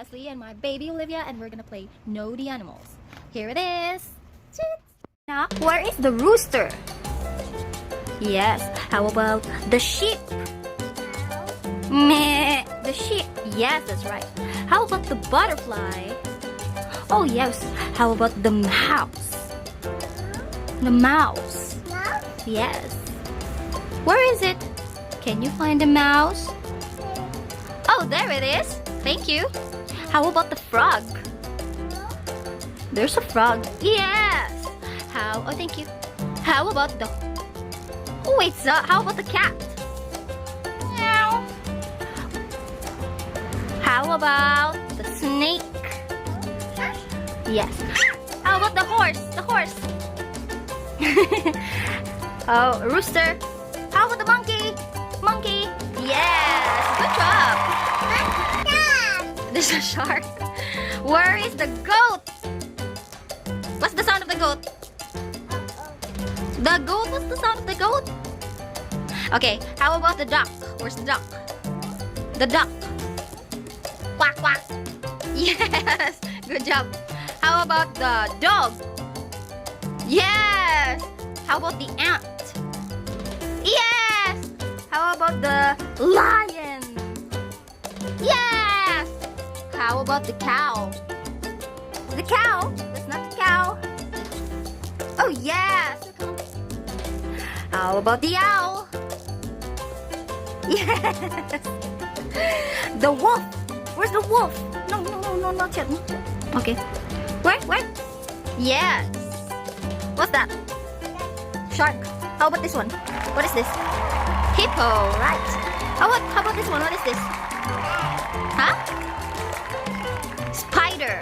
Leslie and my baby Olivia, and we're gonna play Know the Animals. Here it is. Now, where is the rooster? Yes. How about the sheep? Meh. The sheep. Yes, that's right. How about the butterfly? Oh yes. How about the mouse? The mouse. Yes. Where is it? Can you find the mouse? Oh, there it is. Thank you. How about the frog? There's a frog. Yes. Oh, thank you. How about the... Oh, wait, how about the cat? Meow. How about the snake? Yes. How about the horse? The horse. Oh, rooster. How about the monkey? Monkey. Yes. Good job. There's a shark. Where is the goat? What's the sound of the goat? The goat? What's the sound of the goat? Okay, how about the duck? Where's the duck? The duck. Quack, quack. Yes. Good job. How about the dog? Yes. How about the ant? Yes. How about the lion? Yes. How about the cow? The cow? That's not the cow. Oh, yes. How about the owl? Yes. The wolf. Where's the wolf? No, not yet. Okay. Where? Yes. What's that? Shark. How about this one? What is this? Hippo, right. How about this one? What is this? Huh? Spider.